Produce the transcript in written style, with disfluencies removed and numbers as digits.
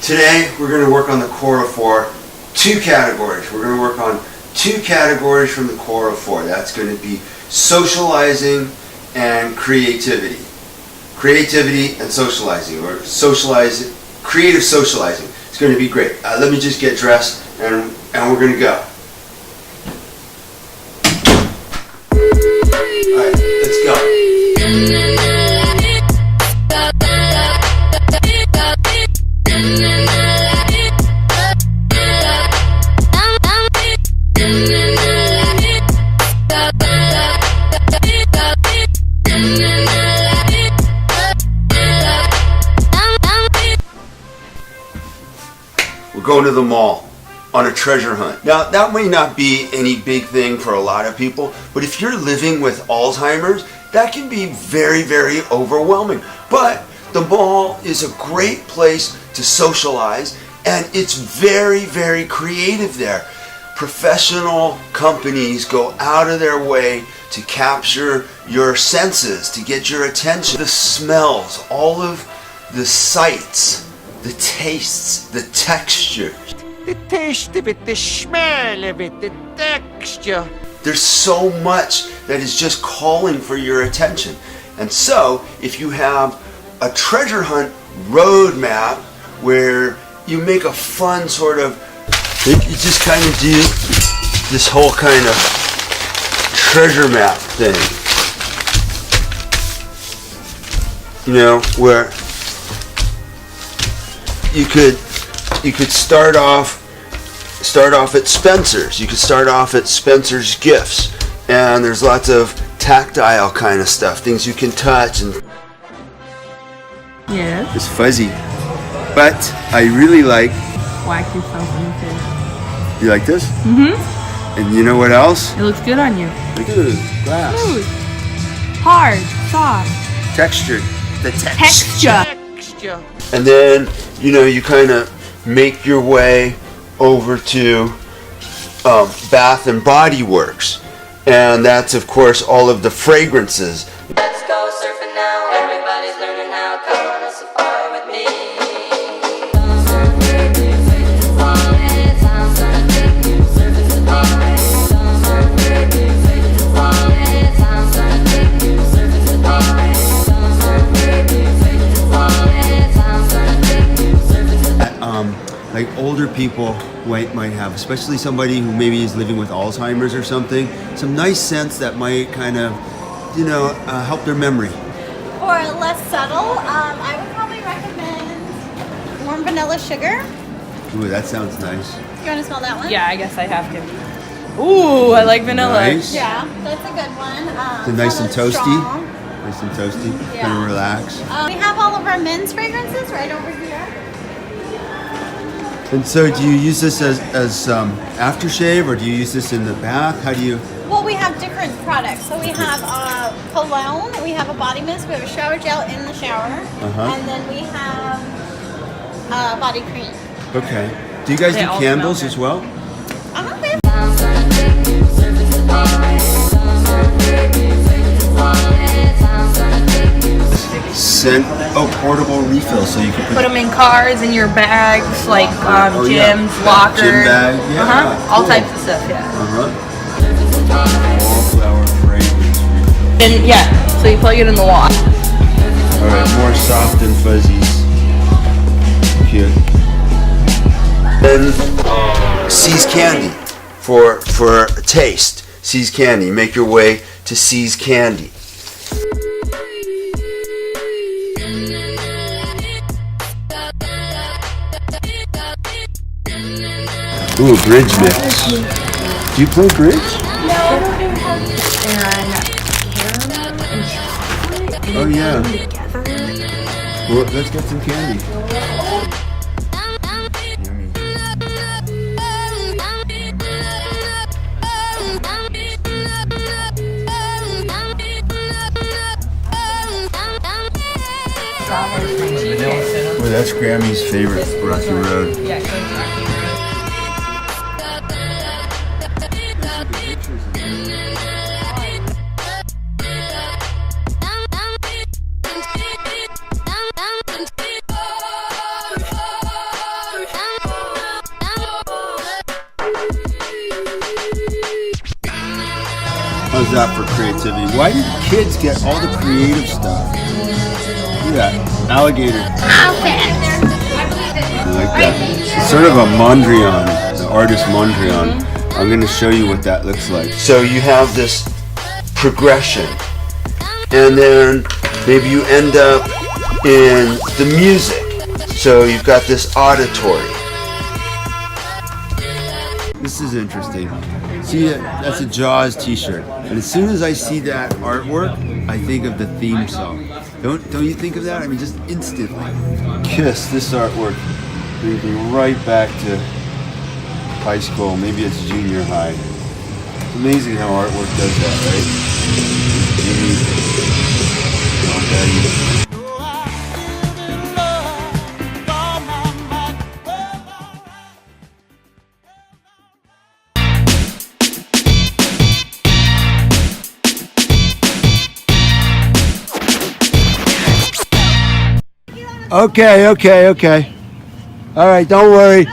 Today we're going to work on the core of 4, 2 categories. We're going to work on 2 categories from the core of 4. That's going to be socializing and creativity. Creativity and socializing, or creative socializing. It's going to be great. Let me just get dressed and we're going to go. Alright, let's go. We're going to the mall on a treasure hunt. Now, that may not be any big thing for a lot of people, but if you're living with Alzheimer's, that can be very, very overwhelming. But the mall is a great place to socialize, and it's very, very creative there. Professional companies go out of their way to capture your senses, to get your attention. The smells, all of the sights, the tastes, the textures. The taste of it, the smell of it, the texture. There's so much that is just calling for your attention. And so, if you have a treasure hunt roadmap where you make a fun sort of, you just kind of do this whole kind of treasure map thing. You know, where you could start off at Spencer's. You could start off at Spencer's Gifts, and there's lots of tactile kind of stuff, things you can touch and. Yes. It's fuzzy, but I really like. Whack yourself in the face. You like this? Mm-hmm. And you know what else? It looks good on you. Look at this glass. Smooth. Hard. Soft. Textured. The Texture. And then, you know, you kind of make your way over to Bath and Body Works. And that's, of course, all of the fragrances. Let's go surfing now, everybody's learning how. Come on a safari with me. Summer baby, take you far. I'm gonna take you surfing safari. Summer baby, take you far. I'm gonna take you surfing safari. Summer baby, take you far. I'm gonna take you surfing safari. Like older people might have, especially somebody who maybe is living with Alzheimer's or something, some nice scents that might kind of, you know, help their memory. Or less subtle, I would probably recommend warm vanilla sugar. Ooh, that sounds nice. You want to smell that one? Yeah, I guess I have to. Ooh, I like vanilla. Nice. Yeah, that's a good one. Is it nice and toasty? Strong. Nice and toasty. Yeah. Kind of relax. We have all of our men's fragrances right over here. And so, do you use this as aftershave, or do you use this in the bath? How do you? Well, we have different products. So we have cologne, we have a body mist, we have a shower gel in the shower, and then we have body cream. Okay. Do you guys They do all candles smell as well? We have I'm gonna take you surfing safari. Summer baby, take you far. I'm gonna take you surfing Scent. Oh, portable refill, so you can Put them in cars, in your bags, like Oh, yeah. gyms, lockers. Gym bag, yeah, All cool. types of stuff, yeah. Wallflower fragrance refill. And yeah, so you plug it in the wall. All right, more soft and fuzzies. Cute. Then C's Candy for taste. C's Candy. Make your way to C's Candy. Ooh, bridge mix. Do you play bridge? No, I don't do caramel and chocolate. Oh yeah. Together. Well, let's get some candy. Well, that's Grammy's favorite, Rocky Road. Yeah, Rocky Road. How's that for creativity? Why did kids get all the creative stuff? Look at that. Alligator. I like that. It's sort of a Mondrian, the artist Mondrian. I'm going to show you what that looks like. So you have this progression, and then maybe you end up in the music. So you've got this auditory. This is interesting. See, that's a Jaws t-shirt. And as soon as I see that artwork, I think of the theme song. Don't you think of that? I mean, just instantly. Kiss, this artwork brings me right back to high school. Maybe it's junior high. It's amazing how artwork does that, right? Jimmy. Oh, Daddy. Okay. All right, don't worry.